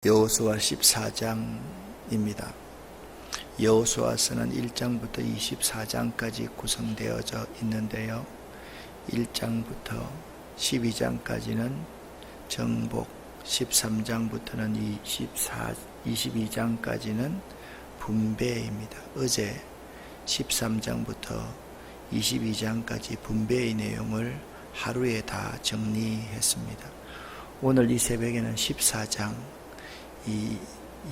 여호수아 14장입니다. 여호수아서는 1장부터 24장까지 구성되어져 있는데요. 1장부터 12장까지는 정복, 13장부터는 22장까지는 분배입니다. 어제 13장부터 22장까지 분배의 내용을 하루에 다 정리했습니다. 오늘 이 새벽에는 14장, 이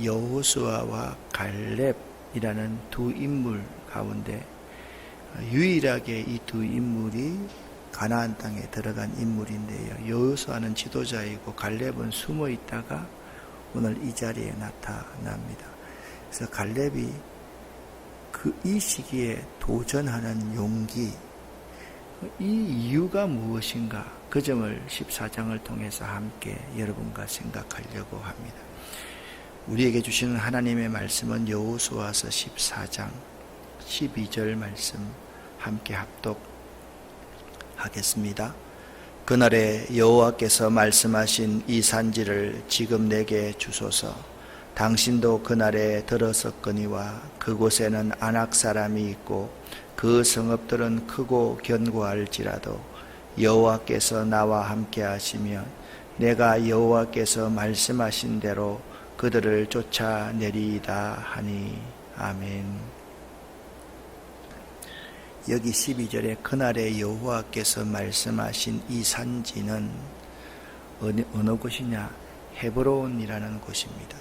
여호수아와 갈렙이라는 두 인물 가운데 유일하게 이 두 인물이 가나안 땅에 들어간 인물인데요. 여호수아는 지도자이고 갈렙은 숨어 있다가 오늘 이 자리에 나타납니다. 그래서 갈렙이 이 시기에 도전하는 용기, 이 이유가 무엇인가, 그 점을 14장을 통해서 함께 여러분과 생각하려고 합니다. 우리에게 주시는 하나님의 말씀은 여호수아서 14장 12절 말씀 함께 합독하겠습니다. 그날에 여호와께서 말씀하신 이 산지를 지금 내게 주소서. 당신도 그날에 들었었거니와 그곳에는 아낙 사람이 있고 그 성읍들은 크고 견고할지라도 여호와께서 나와 함께 하시면 내가 여호와께서 말씀하신 대로 그들을 쫓아내리이다 하니. 아멘. 여기 12절에 그날에 여호와께서 말씀하신 이 산지는 어느 곳이냐? 헤브론이라는 곳입니다.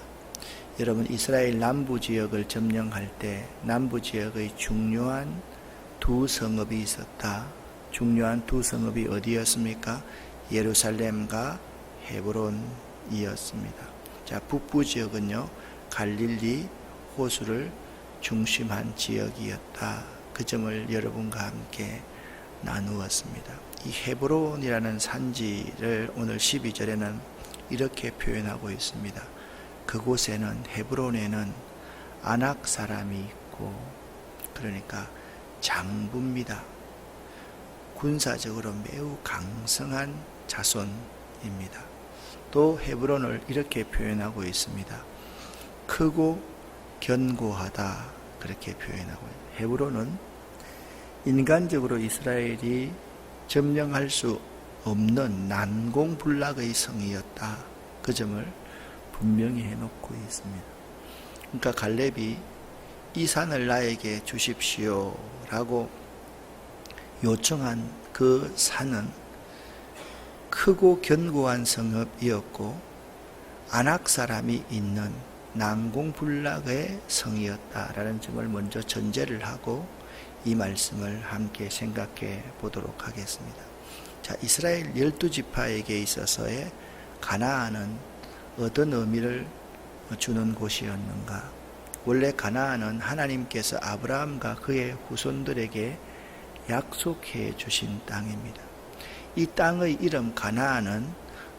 여러분, 이스라엘 남부 지역을 점령할 때 남부 지역의 중요한 두 성읍이 있었다. 중요한 두 성읍이 어디였습니까? 예루살렘과 헤브론이었습니다. 자, 북부 지역은요, 갈릴리 호수를 중심한 지역이었다. 그 점을 여러분과 함께 나누었습니다. 이 헤브론이라는 산지를 오늘 12절에는 이렇게 표현하고 있습니다. 그곳에는, 헤브론에는 아낙 사람이 있고, 그러니까 장부입니다. 군사적으로 매우 강성한 자손입니다. 또 헤브론을 이렇게 표현하고 있습니다. 크고 견고하다, 그렇게 표현하고 있습니다. 헤브론은 인간적으로 이스라엘이 점령할 수 없는 난공불락의 성이었다. 그 점을 분명히 해놓고 있습니다. 그러니까 갈렙이 이 산을 나에게 주십시오 라고 요청한 그 산은 크고 견고한 성읍이었고 아낙 사람이 있는 난공불락의 성이었다라는 점을 먼저 전제를 하고 이 말씀을 함께 생각해 보도록 하겠습니다. 자, 이스라엘 12지파에게 있어서의 가나안은 어떤 의미를 주는 곳이었는가? 원래 가나안은 하나님께서 아브라함과 그의 후손들에게 약속해 주신 땅입니다. 이 땅의 이름 가나안은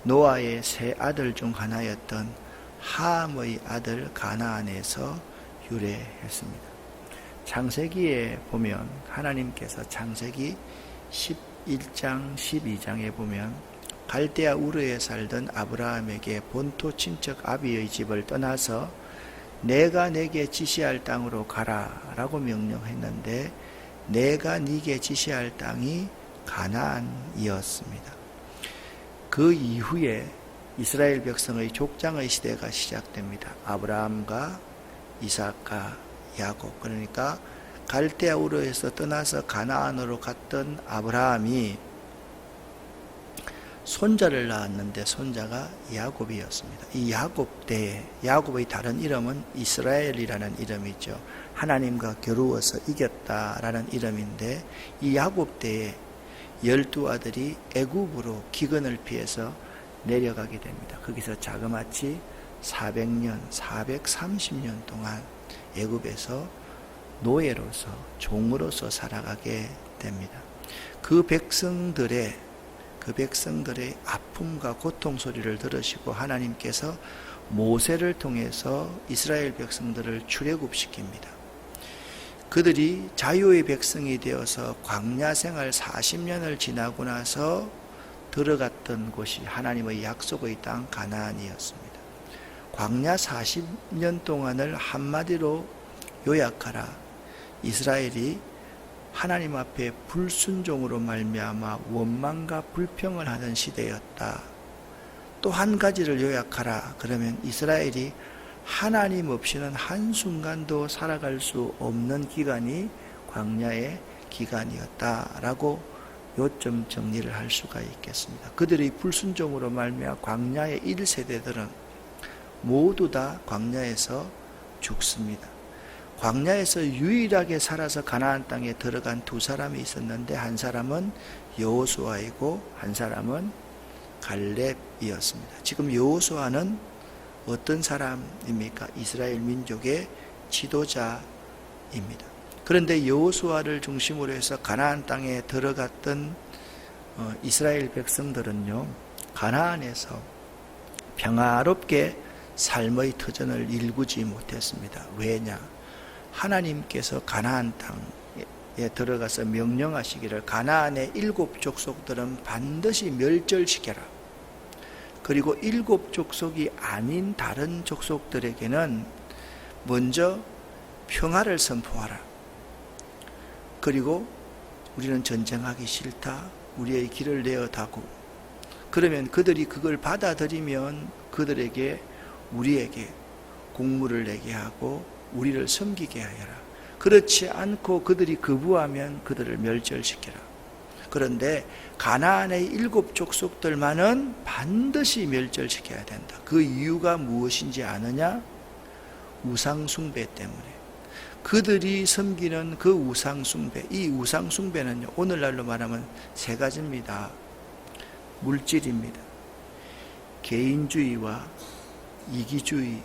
노아의 세 아들 중 하나였던 함의 아들 가나안에서 유래했습니다. 창세기에 보면 하나님께서 창세기 11장 12장에 보면 갈대아 우르에 살던 아브라함에게 본토 친척 아비의 집을 떠나서 내가 내게 지시할 땅으로 가라 라고 명령했는데 내가 네게 지시할 땅이 가나안이었습니다. 그 이후에 이스라엘 백성의 족장의 시대가 시작됩니다. 아브라함과 이삭과 야곱, 그러니까 갈대아 우르에서 떠나서 가나안으로 갔던 아브라함이 손자를 낳았는데 손자가 야곱이었습니다. 이 야곱 때에 야곱의 다른 이름은 이스라엘이라는 이름이죠. 하나님과 겨루어서 이겼다라는 이름인데 이 야곱 때에 12아들이 애굽으로 기근을 피해서 내려가게 됩니다. 거기서 자그마치 400년, 430년 동안 애굽에서 노예로서, 종으로서 살아가게 됩니다. 그 백성들의 아픔과 고통 소리를 들으시고 하나님께서 모세를 통해서 이스라엘 백성들을 출애굽시킵니다. 그들이 자유의 백성이 되어서 광야 생활 40년을 지나고 나서 들어갔던 곳이 하나님의 약속의 땅 가나안이었습니다. 광야 40년 동안을 한마디로 요약하라. 이스라엘이 하나님 앞에 불순종으로 말미암아 원망과 불평을 하던 시대였다. 또 한 가지를 요약하라. 그러면 이스라엘이 하나님 없이는 한순간도 살아갈 수 없는 기간이 광야의 기간이었다라고 요점 정리를 할 수가 있겠습니다. 그들의 불순종으로 말미암아 광야의 1세대들은 모두 다 광야에서 죽습니다. 광야에서 유일하게 살아서 가나안 땅에 들어간 두 사람이 있었는데 한 사람은 여호수아이고 한 사람은 갈렙이었습니다. 지금 여호수아는 어떤 사람입니까? 이스라엘 민족의 지도자입니다. 그런데 여호수아를 중심으로 해서 가나안 땅에 들어갔던 이스라엘 백성들은요, 가나안에서 평화롭게 삶의 터전을 일구지 못했습니다. 왜냐? 하나님께서 가나안 땅에 들어가서 명령하시기를 가나안의 7 족속들은 반드시 멸절시켜라. 그리고 7 족속이 아닌 다른 족속들에게는 먼저 평화를 선포하라. 그리고 우리는 전쟁하기 싫다. 우리의 길을 내어다고. 그러면 그들이 그걸 받아들이면 그들에게 우리에게 공물을 내게 하고 우리를 섬기게 하여라. 그렇지 않고 그들이 거부하면 그들을 멸절시켜라. 그런데 가나안의 7 족속들만은 반드시 멸절시켜야 된다. 그 이유가 무엇인지 아느냐? 우상숭배 때문에. 그들이 섬기는 그 우상숭배, 이 우상숭배는요, 오늘날로 말하면 세 가지입니다. 물질입니다. 개인주의와 이기주의입니다.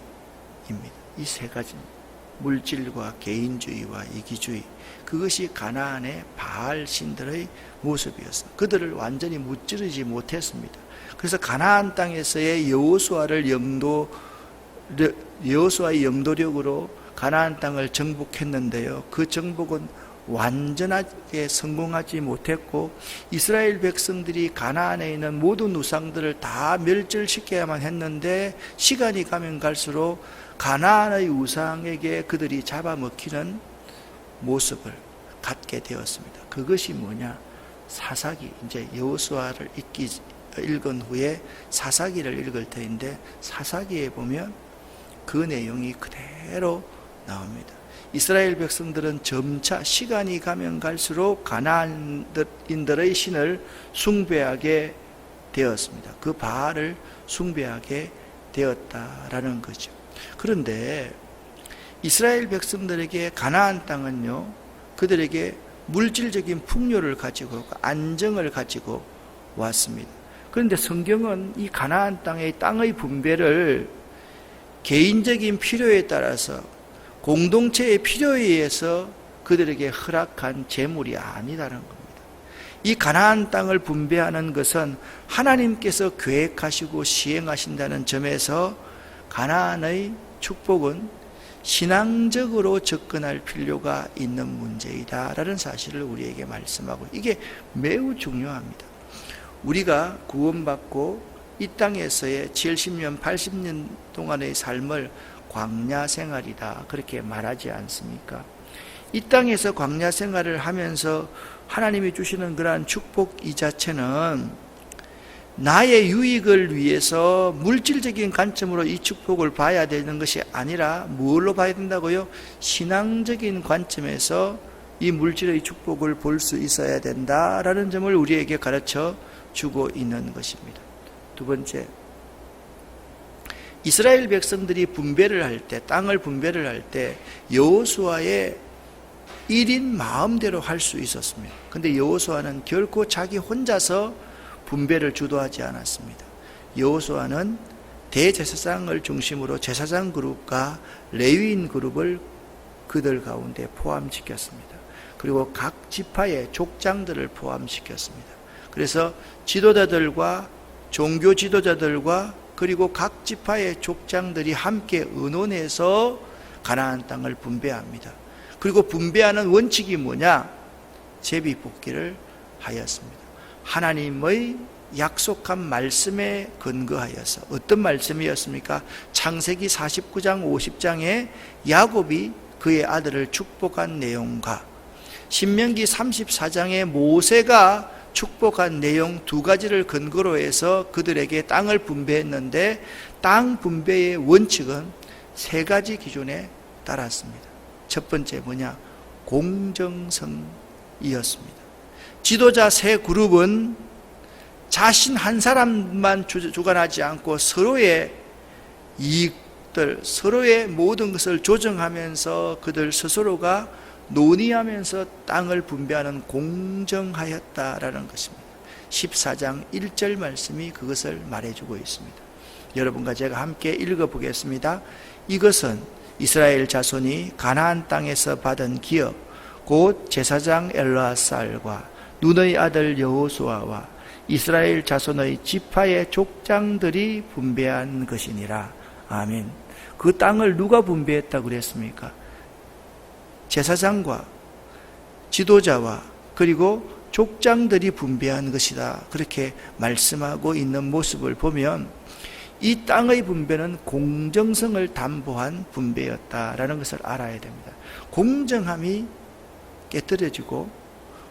이 세 가지입니다. 물질과 개인주의와 이기주의. 그것이 가나안의 바알 신들의 모습이었습니다. 그들을 완전히 무찌르지 못했습니다. 그래서 가나안 땅에서의 여호수아의 영도력으로 가나안 땅을 정복했는데요. 그 정복은 완전하게 성공하지 못했고 이스라엘 백성들이 가나안에 있는 모든 우상들을 다 멸절시켜야만 했는데 시간이 가면 갈수록 가나안의 우상에게 그들이 잡아먹히는 모습을 갖게 되었습니다. 그것이 뭐냐? 사사기. 이제 여호수아를 읽은 후에 사사기를 읽을 터인데 사사기에 보면 그 내용이 그대로 나옵니다. 이스라엘 백성들은 점차 시간이 가면 갈수록 가나안인들의 신을 숭배하게 되었습니다. 그 바알을 숭배하게 되었다라는 거죠. 그런데 이스라엘 백성들에게 가나안 땅은요, 그들에게 물질적인 풍요를 가지고 안정을 가지고 왔습니다. 그런데 성경은 이 가나안 땅의 분배를 개인적인 필요에 따라서 공동체의 필요에 의해서 그들에게 허락한 재물이 아니라는 겁니다. 이 가나안 땅을 분배하는 것은 하나님께서 계획하시고 시행하신다는 점에서 가나안의 축복은 신앙적으로 접근할 필요가 있는 문제이다라는 사실을 우리에게 말씀하고, 이게 매우 중요합니다. 우리가 구원받고 이 땅에서의 70년, 80년 동안의 삶을 광야 생활이다 그렇게 말하지 않습니까? 이 땅에서 광야 생활을 하면서 하나님이 주시는 그러한 축복 이 자체는 나의 유익을 위해서 물질적인 관점으로 이 축복을 봐야 되는 것이 아니라 뭘로 봐야 된다고요? 신앙적인 관점에서 이 물질의 축복을 볼 수 있어야 된다라는 점을 우리에게 가르쳐 주고 있는 것입니다. 두 번째, 이스라엘 백성들이 분배를 할 때, 땅을 분배를 할 때 여호수아의 1인 마음대로 할 수 있었습니다. 그런데 여호수아는 결코 자기 혼자서 분배를 주도하지 않았습니다. 여호수아는 대제사장을 중심으로 제사장 그룹과 레위인 그룹을 그들 가운데 포함시켰습니다. 그리고 각 지파의 족장들을 포함시켰습니다. 그래서 지도자들과 종교 지도자들과 그리고 각 지파의 족장들이 함께 의논해서 가나안 땅을 분배합니다. 그리고 분배하는 원칙이 뭐냐? 제비뽑기를 하였습니다. 하나님의 약속한 말씀에 근거하여서, 어떤 말씀이었습니까? 창세기 49장 50장에 야곱이 그의 아들을 축복한 내용과 신명기 34장에 모세가 축복한 내용 두 가지를 근거로 해서 그들에게 땅을 분배했는데, 땅 분배의 원칙은 세 가지 기준에 따랐습니다. 첫 번째 뭐냐? 공정성이었습니다. 지도자 세 그룹은 자신 한 사람만 주관하지 않고 서로의 이익들, 서로의 모든 것을 조정하면서 그들 스스로가 논의하면서 땅을 분배하는 공정하였다라는 것입니다. 14장 1절 말씀이 그것을 말해주고 있습니다. 여러분과 제가 함께 읽어보겠습니다. 이것은 이스라엘 자손이 가나안 땅에서 받은 기업, 곧 제사장 엘르아살과 눈의 아들 여호수아와 이스라엘 자손의 지파의 족장들이 분배한 것이니라. 아멘. 그 땅을 누가 분배했다고 그랬습니까? 제사장과 지도자와 그리고 족장들이 분배한 것이다. 그렇게 말씀하고 있는 모습을 보면 이 땅의 분배는 공정성을 담보한 분배였다라는 것을 알아야 됩니다. 공정함이 깨뜨려지고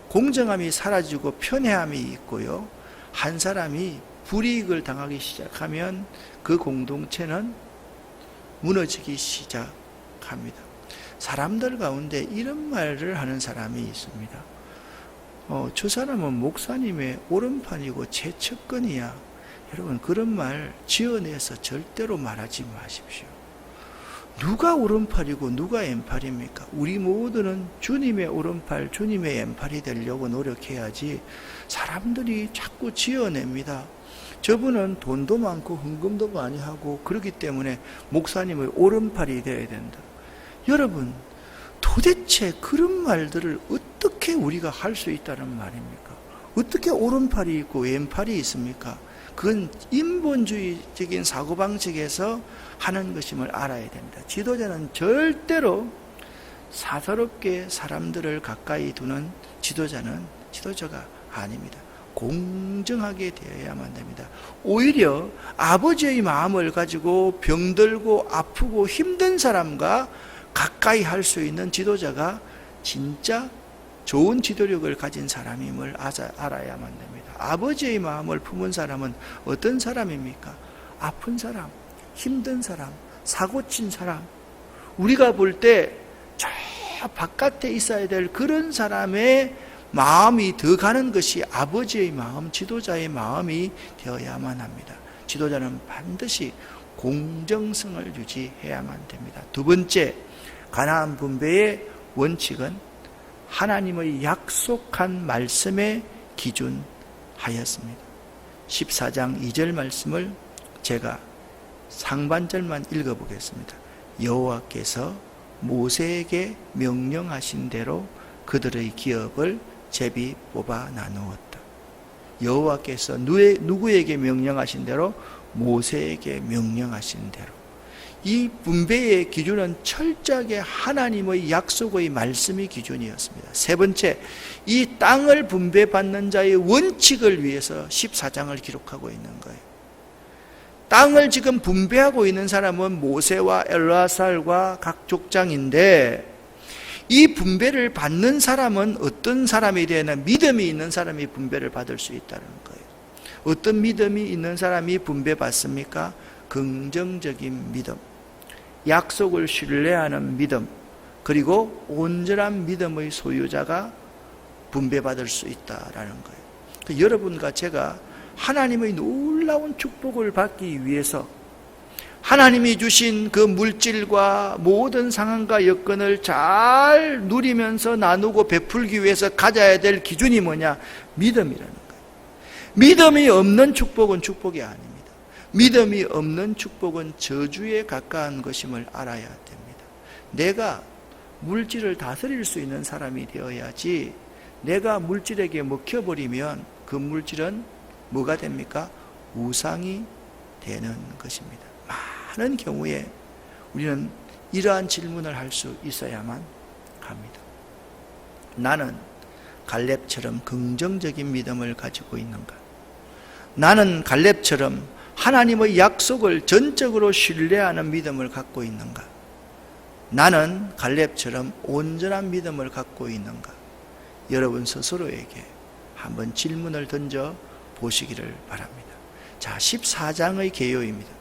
공정함이 사라지고 편애함이 있고요, 한 사람이 불이익을 당하기 시작하면 그 공동체는 무너지기 시작합니다. 사람들 가운데 이런 말을 하는 사람이 있습니다. 저 사람은 목사님의 오른판이고 제 측근이야. 여러분, 그런 말 지어내서 절대로 말하지 마십시오. 누가 오른팔이고 누가 왼팔입니까? 우리 모두는 주님의 오른팔, 주님의 왼팔이 되려고 노력해야지 사람들이 자꾸 지어냅니다. 저분은 돈도 많고 헌금도 많이 하고 그렇기 때문에 목사님의 오른팔이 되어야 된다. 여러분, 도대체 그런 말들을 어떻게 우리가 할 수 있다는 말입니까? 어떻게 오른팔이 있고 왼팔이 있습니까? 그건 인본주의적인 사고방식에서 하는 것임을 알아야 됩니다. 지도자는 절대로 사사롭게 사람들을 가까이 두는 지도자가 아닙니다. 공정하게 되어야만 됩니다. 오히려 아버지의 마음을 가지고 병들고 아프고 힘든 사람과 가까이 할 수 있는 지도자가 진짜 좋은 지도력을 가진 사람임을 알아야만 됩니다. 아버지의 마음을 품은 사람은 어떤 사람입니까? 아픈 사람, 힘든 사람, 사고친 사람, 우리가 볼 때 저 바깥에 있어야 될 그런 사람의 마음이 더 가는 것이 아버지의 마음, 지도자의 마음이 되어야만 합니다. 지도자는 반드시 공정성을 유지해야만 됩니다. 두 번째, 가나안 분배의 원칙은 하나님의 약속한 말씀에 기준하였습니다. 14장 2절 말씀을 제가 상반절만 읽어보겠습니다. 여호와께서 모세에게 명령하신 대로 그들의 기업을 제비 뽑아 나누었다. 여호와께서 누구에게 명령하신 대로? 모세에게 명령하신 대로. 이 분배의 기준은 철저하게 하나님의 약속의 말씀이 기준이었습니다. 세 번째, 이 땅을 분배받는 자의 원칙을 위해서 14장을 기록하고 있는 거예요. 땅을 지금 분배하고 있는 사람은 모세와 엘르아살과 각 족장인데, 이 분배를 받는 사람은 어떤 사람이 되나? 믿음이 있는 사람이 분배를 받을 수 있다는 거예요. 어떤 믿음이 있는 사람이 분배받습니까? 긍정적인 믿음, 약속을 신뢰하는 믿음, 그리고 온전한 믿음의 소유자가 분배받을 수 있다라는 거예요. 여러분과 제가 하나님의 놀라운 축복을 받기 위해서 하나님이 주신 그 물질과 모든 상황과 여건을 잘 누리면서 나누고 베풀기 위해서 가져야 될 기준이 뭐냐? 믿음이라는 거예요. 믿음이 없는 축복은 축복이 아닙니다. 믿음이 없는 축복은 저주에 가까운 것임을 알아야 됩니다. 내가 물질을 다스릴 수 있는 사람이 되어야지, 내가 물질에게 먹혀버리면 그 물질은 뭐가 됩니까? 우상이 되는 것입니다. 많은 경우에 우리는 이러한 질문을 할 수 있어야만 합니다. 나는 갈렙처럼 긍정적인 믿음을 가지고 있는가? 나는 갈렙처럼 하나님의 약속을 전적으로 신뢰하는 믿음을 갖고 있는가? 나는 갈렙처럼 온전한 믿음을 갖고 있는가? 여러분 스스로에게 한번 질문을 던져 보시기를 바랍니다. 자, 14장의 개요입니다.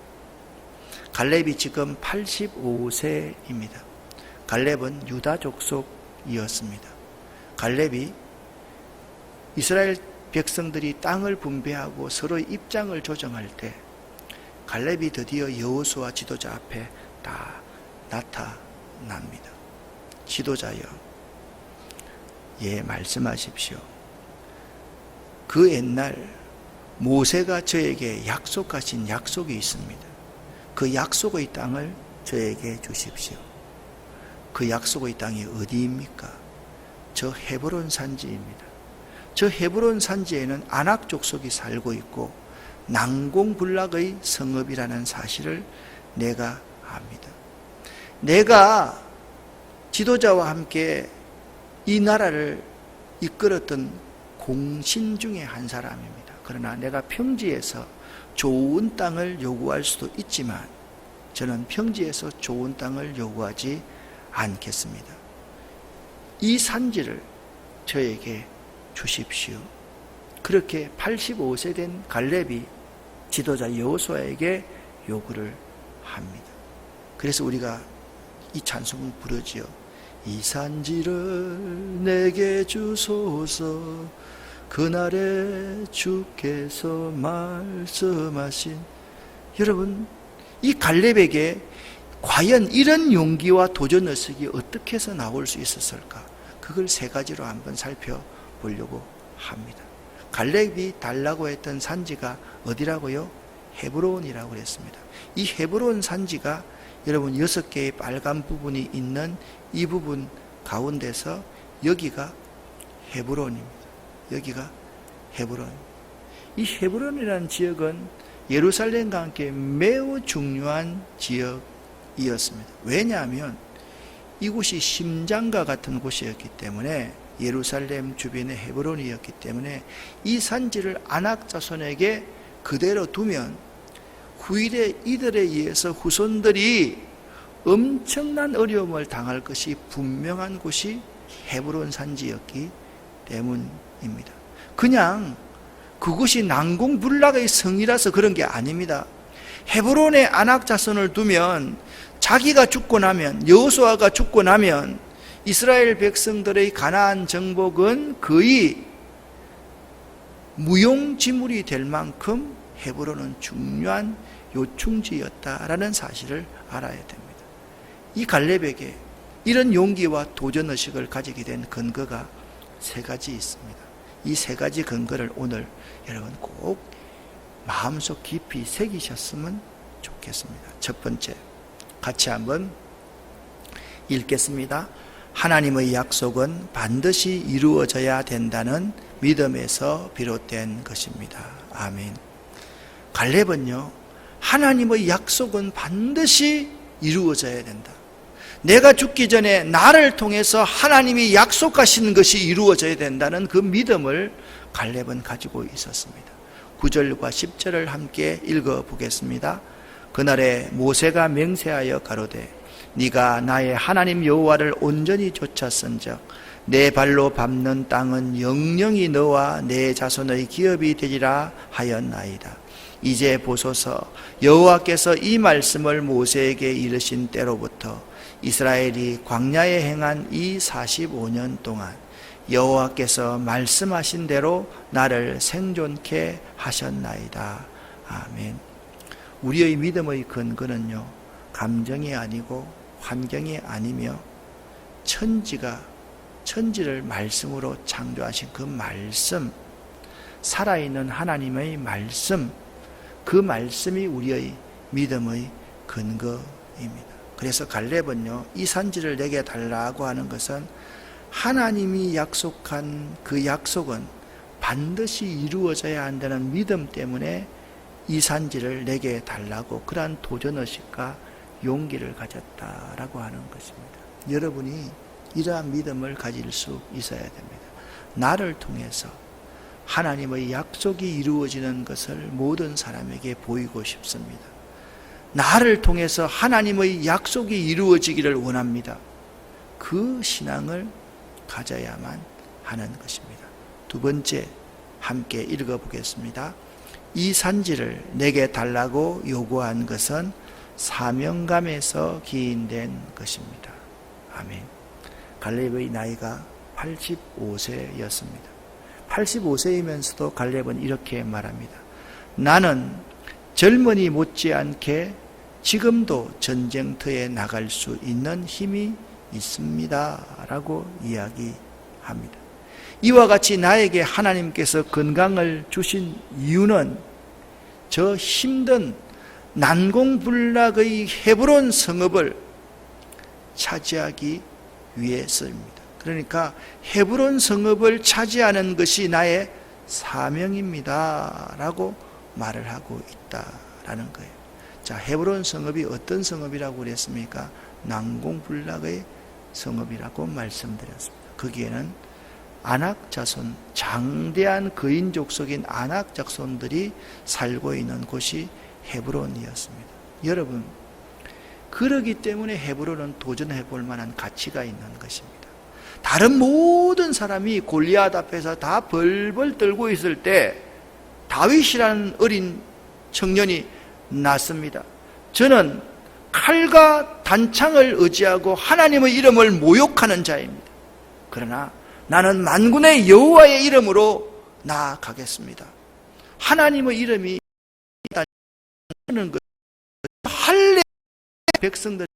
갈렙이 지금 85세입니다. 갈렙은 유다 족속이었습니다. 갈렙이 이스라엘 백성들이 땅을 분배하고 서로의 입장을 조정할 때 갈렙이 드디어 여호수아 지도자 앞에 다 나타납니다. 지도자여, 예, 말씀하십시오. 그 옛날 모세가 저에게 약속하신 약속이 있습니다. 그 약속의 땅을 저에게 주십시오. 그 약속의 땅이 어디입니까? 저 헤브론 산지입니다. 저 헤브론 산지에는 아낙 족속이 살고 있고 난공불락의 성읍이라는 사실을 내가 압니다. 내가 지도자와 함께 이 나라를 이끌었던 공신 중에 한 사람입니다. 그러나 내가 평지에서 좋은 땅을 요구할 수도 있지만 저는 평지에서 좋은 땅을 요구하지 않겠습니다. 이 산지를 저에게 주십시오. 그렇게 85세 된 갈렙이 지도자 여호수아에게 요구를 합니다. 그래서 우리가 이 찬송을 부르지요. 이 산지를 내게 주소서, 그날에 주께서 말씀하신. 여러분, 이 갈렙에게 과연 이런 용기와 도전의식이 어떻게 해서 나올 수 있었을까? 그걸 세 가지로 한번 살펴보려고 합니다. 갈렙이 달라고 했던 산지가 어디라고요? 헤브론이라고 그랬습니다. 이 헤브론 산지가 여러분 6개의 빨간 부분이 있는 이 부분 가운데서 여기가 헤브론입니다. 여기가 헤브론. 이 헤브론이라는 지역은 예루살렘과 함께 매우 중요한 지역이었습니다. 왜냐하면 이곳이 심장과 같은 곳이었기 때문에, 예루살렘 주변의 헤브론이었기 때문에 이 산지를 아낙 자손에게 그대로 두면 후일에 이들에 의해서 후손들이 엄청난 어려움을 당할 것이 분명한 곳이 헤브론 산지였기 때문입니다. 그냥 그곳이 난공불락의 성이라서 그런 게 아닙니다. 헤브론에 아낙 자손을 두면 자기가 죽고 나면, 여호수아가 죽고 나면 이스라엘 백성들의 가나안 정복은 거의 무용지물이 될 만큼 헤브론은 중요한 요충지였다라는 사실을 알아야 됩니다. 이 갈렙에게 이런 용기와 도전의식을 가지게 된 근거가 세 가지 있습니다. 이 세 가지 근거를 오늘 여러분 꼭 마음속 깊이 새기셨으면 좋겠습니다. 첫 번째, 같이 한번 읽겠습니다. 하나님의 약속은 반드시 이루어져야 된다는 믿음에서 비롯된 것입니다. 아멘. 갈렙은요, 하나님의 약속은 반드시 이루어져야 된다. 내가 죽기 전에 나를 통해서 하나님이 약속하신 것이 이루어져야 된다는 그 믿음을 갈렙은 가지고 있었습니다. 9절과 10절을 함께 읽어보겠습니다. 그날에 모세가 맹세하여 가로되 네가 나의 하나님 여호와를 온전히 좇았은즉 내 발로 밟는 땅은 영영이 너와 내 자손의 기업이 되리라 하였나이다. 이제 보소서, 여호와께서 이 말씀을 모세에게 이르신 때로부터 이스라엘이 광야에 행한 이 45년 동안 여호와께서 말씀하신 대로 나를 생존케 하셨나이다. 아멘. 우리의 믿음의 근거는요, 감정이 아니고 환경이 아니며 천지를 말씀으로 창조하신 그 말씀, 살아있는 하나님의 말씀, 그 말씀이 우리의 믿음의 근거입니다. 그래서 갈렙은요, 이 산지를 내게 달라고 하는 것은 하나님이 약속한 그 약속은 반드시 이루어져야 한다는 믿음 때문에 이 산지를 내게 달라고 그러한 도전의식과 용기를 가졌다라고 하는 것입니다. 여러분이 이러한 믿음을 가질 수 있어야 됩니다. 나를 통해서 하나님의 약속이 이루어지는 것을 모든 사람에게 보이고 싶습니다. 나를 통해서 하나님의 약속이 이루어지기를 원합니다. 그 신앙을 가져야만 하는 것입니다. 두 번째, 함께 읽어보겠습니다. 이 산지를 내게 달라고 요구한 것은 사명감에서 기인된 것입니다. 아멘. 갈렙의 나이가 85세였습니다. 85세이면서도 갈렙은 이렇게 말합니다. 나는 젊은이 못지않게 지금도 전쟁터에 나갈 수 있는 힘이 있습니다. 라고 이야기합니다. 이와 같이 나에게 하나님께서 건강을 주신 이유는 저 힘든 난공불락의 헤브론 성읍을 차지하기 위해서입니다. 그러니까 헤브론 성읍을 차지하는 것이 나의 사명입니다. 라고 말을 하고 있다라는 거예요. 자, 헤브론 성읍이 어떤 성읍이라고 그랬습니까? 난공불락의 성읍이라고 말씀드렸습니다. 거기에는 아낙 자손, 장대한 거인족 속인 아낙 자손들이 살고 있는 곳이 헤브론이었습니다. 여러분, 그러기 때문에 헤브론은 도전해 볼 만한 가치가 있는 것입니다. 다른 모든 사람이 골리앗 앞에서 다 벌벌 떨고 있을 때 다윗이라는 어린 청년이 났습니다. 저는 칼과 단창을 의지하고 하나님의 이름을 모욕하는 자입니다. 그러나 나는 만군의 여호와의 이름으로 나아가겠습니다. 하나님의 이름이 있다는 것, 할례 백성들의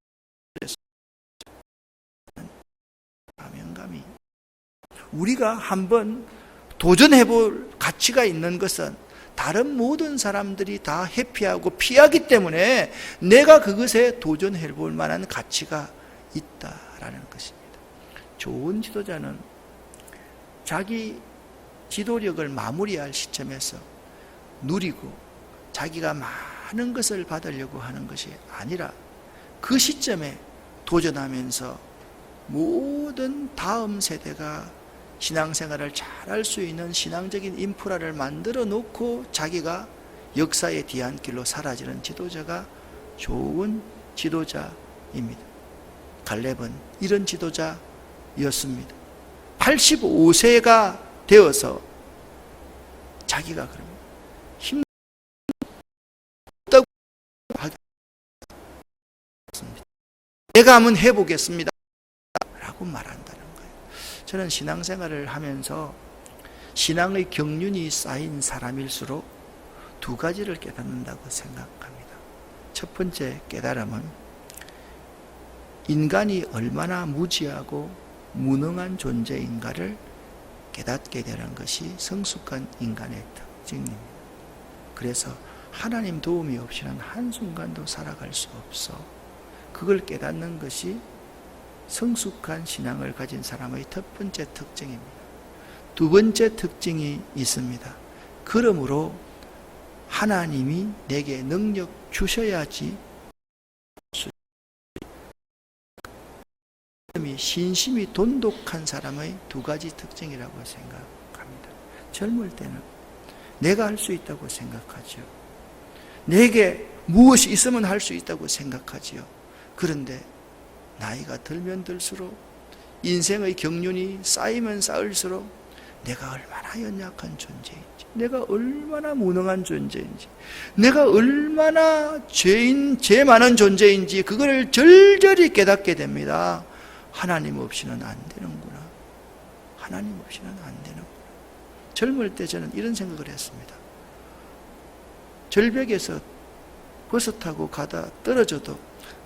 사명감이, 우리가 한번 도전해볼 가치가 있는 것은 다른 모든 사람들이 다 회피하고 피하기 때문에 내가 그것에 도전해볼 만한 가치가 있다라는 것입니다. 좋은 지도자는 자기 지도력을 마무리할 시점에서 누리고 자기가 많은 것을 받으려고 하는 것이 아니라 그 시점에 도전하면서 모든 다음 세대가 신앙생활을 잘할 수 있는 신앙적인 인프라를 만들어 놓고 자기가 역사의 뒤안길로 사라지는 지도자가 좋은 지도자입니다. 갈렙은 이런 지도자였습니다. 85세가 되어서 자기가 그럽니다. 힘들다고 하겠습니다. 내가 한번 해보겠습니다. 라고 말한다는 거예요. 저는 신앙생활을 하면서 신앙의 경륜이 쌓인 사람일수록 두 가지를 깨닫는다고 생각합니다. 첫 번째 깨달음은 인간이 얼마나 무지하고 무능한 존재인가를 깨닫게 되는 것이 성숙한 인간의 특징입니다. 그래서 하나님 도움이 없이는 한순간도 살아갈 수 없어. 그걸 깨닫는 것이 성숙한 신앙을 가진 사람의 첫 번째 특징입니다. 두 번째 특징이 있습니다. 그러므로 하나님이 내게 능력 주셔야지 신심이 돈독한 사람의 두 가지 특징이라고 생각합니다. 젊을 때는 내가 할 수 있다고 생각하죠. 내게 무엇이 있으면 할 수 있다고 생각하지요. 그런데 나이가 들면 들수록 인생의 경륜이 쌓이면 쌓을수록 내가 얼마나 연약한 존재인지, 내가 얼마나 무능한 존재인지, 내가 얼마나 죄 많은 존재인지 그걸 절절히 깨닫게 됩니다. 하나님 없이는 안 되는구나. 하나님 없이는 안 되는구나. 젊을 때 저는 이런 생각을 했습니다. 절벽에서 버스 타고 가다 떨어져도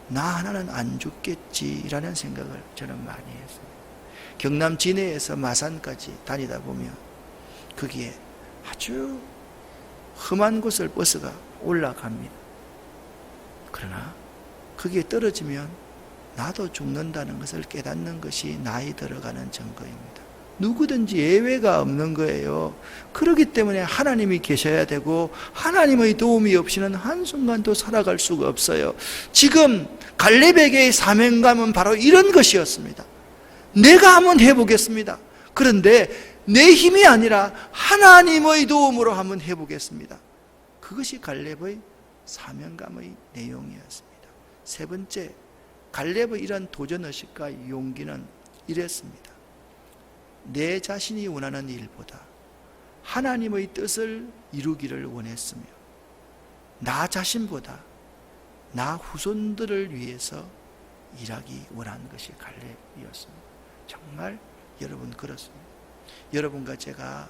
나 하나는 안 죽겠지라는 생각을 저는 많이 했습니다. 경남 진해에서 마산까지 다니다 보면 거기에 아주 험한 곳을 버스가 올라갑니다. 그러나 거기에 떨어지면 나도 죽는다는 것을 깨닫는 것이 나이 들어가는 증거입니다. 누구든지 예외가 없는 거예요. 그렇기 때문에 하나님이 계셔야 되고 하나님의 도움이 없이는 한순간도 살아갈 수가 없어요. 지금 갈렙에게의 사명감은 바로 이런 것이었습니다. 내가 한번 해보겠습니다. 그런데 내 힘이 아니라 하나님의 도움으로 한번 해보겠습니다. 그것이 갈렙의 사명감의 내용이었습니다. 세 번째, 갈렙의 이런 도전의식과 용기는 이랬습니다. 내 자신이 원하는 일보다 하나님의 뜻을 이루기를 원했으며 나 자신보다 나 후손들을 위해서 일하기 원한 것이 갈렙이었습니다. 정말 여러분 그렇습니다. 여러분과 제가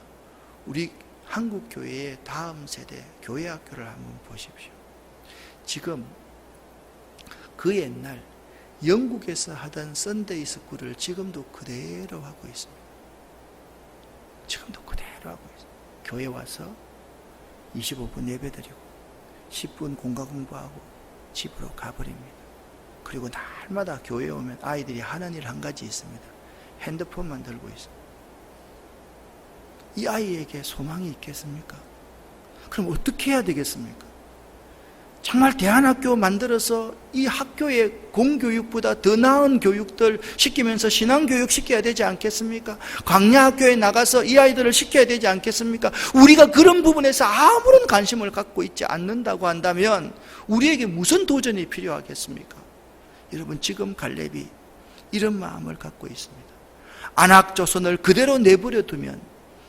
우리 한국 교회의 다음 세대 교회 학교를 한번 보십시오. 지금 그 옛날 영국에서 하던 썬데이 스쿨을 지금도 그대로 하고 있습니다. 지금도 그대로 하고 있습니다. 교회 와서 25분 예배드리고 10분 공과 공부하고 집으로 가버립니다. 그리고 날마다 교회에 오면 아이들이 하는 일 한 가지 있습니다. 핸드폰만 들고 있습니다. 이 아이에게 소망이 있겠습니까? 그럼 어떻게 해야 되겠습니까? 정말 대안학교 만들어서 이 학교의 공교육보다 더 나은 교육들 시키면서 신앙교육 시켜야 되지 않겠습니까? 광야학교에 나가서 이 아이들을 시켜야 되지 않겠습니까? 우리가 그런 부분에서 아무런 관심을 갖고 있지 않는다고 한다면 우리에게 무슨 도전이 필요하겠습니까? 여러분, 지금 갈렙이 이런 마음을 갖고 있습니다. 안악조선을 그대로 내버려 두면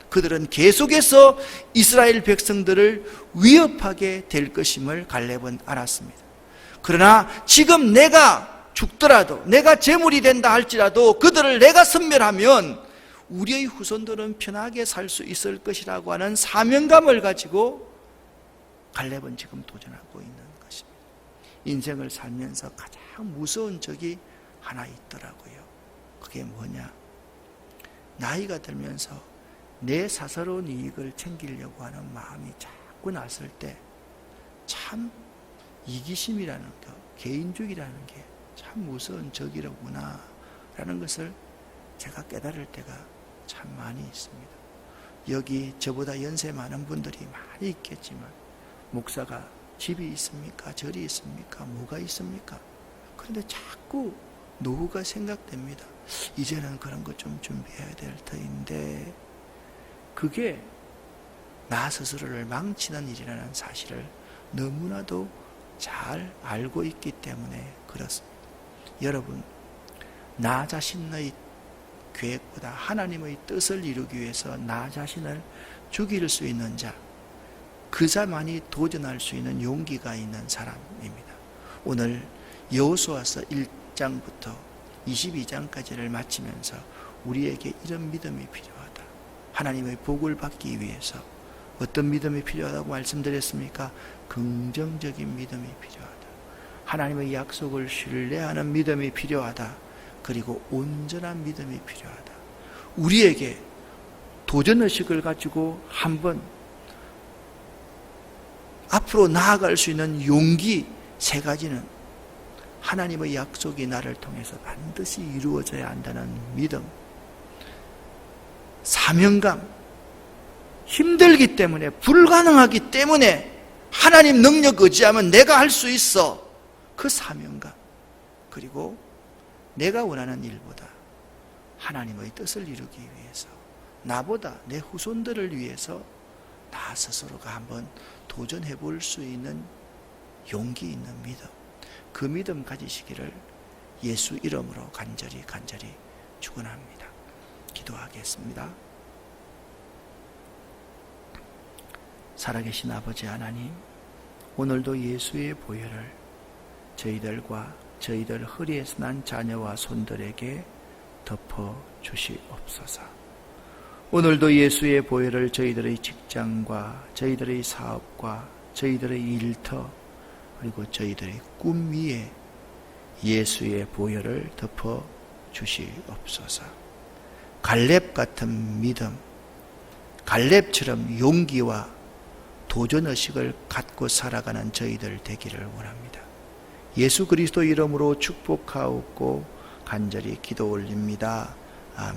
그들은 계속해서 이스라엘 백성들을 위협하게 될 것임을 갈렙은 알았습니다. 그러나 지금 내가 죽더라도, 내가 제물이 된다 할지라도 그들을 내가 섬멸하면 우리의 후손들은 편하게 살 수 있을 것이라고 하는 사명감을 가지고 갈렙은 지금 도전하고 있는 것입니다. 인생을 살면서 가장 무서운 적이 하나 있더라고요. 그게 뭐냐? 나이가 들면서 내 사사로운 이익을 챙기려고 하는 마음이 자꾸 났을 때 참 이기심이라는 것, 개인주의라는 게 참 무서운 적이로구나 라는 것을 제가 깨달을 때가 참 많이 있습니다. 여기 저보다 연세 많은 분들이 많이 있겠지만 목사가 집이 있습니까? 절이 있습니까? 뭐가 있습니까? 그런데 자꾸 노후가 생각됩니다. 이제는 그런 것 좀 준비해야 될 터인데 그게 나 스스로를 망치는 일이라는 사실을 너무나도 잘 알고 있기 때문에 그렇습니다. 여러분, 나 자신의 계획보다 하나님의 뜻을 이루기 위해서 나 자신을 죽일 수 있는 자, 그 자만이 도전할 수 있는 용기가 있는 사람입니다. 오늘 여호수아서 1장부터 22장까지를 마치면서 우리에게 이런 믿음이 필요합니다. 하나님의 복을 받기 위해서 어떤 믿음이 필요하다고 말씀드렸습니까? 긍정적인 믿음이 필요하다. 하나님의 약속을 신뢰하는 믿음이 필요하다. 그리고 온전한 믿음이 필요하다. 우리에게 도전의식을 가지고 한번 앞으로 나아갈 수 있는 용기 세 가지는 하나님의 약속이 나를 통해서 반드시 이루어져야 한다는 믿음, 사명감, 힘들기 때문에, 불가능하기 때문에 하나님 능력 의지하면 내가 할 수 있어, 그 사명감, 그리고 내가 원하는 일보다 하나님의 뜻을 이루기 위해서, 나보다 내 후손들을 위해서 나 스스로가 한번 도전해 볼 수 있는 용기 있는 믿음, 그 믿음 가지시기를 예수 이름으로 간절히 축원합니다. 기도하겠습니다. 살아계신 아버지 하나님, 오늘도 예수의 보혈을 저희들과 저희들 허리에서 난 자녀와 손들에게 덮어 주시옵소서. 오늘도 예수의 보혈을 저희들의 직장과 저희들의 사업과 저희들의 일터 그리고 저희들의 꿈 위에 예수의 보혈을 덮어 주시옵소서. 갈렙 같은 믿음, 갈렙처럼 용기와 도전의식을 갖고 살아가는 저희들 되기를 원합니다. 예수 그리스도 이름으로 축복하옵고 간절히 기도 올립니다. 아멘.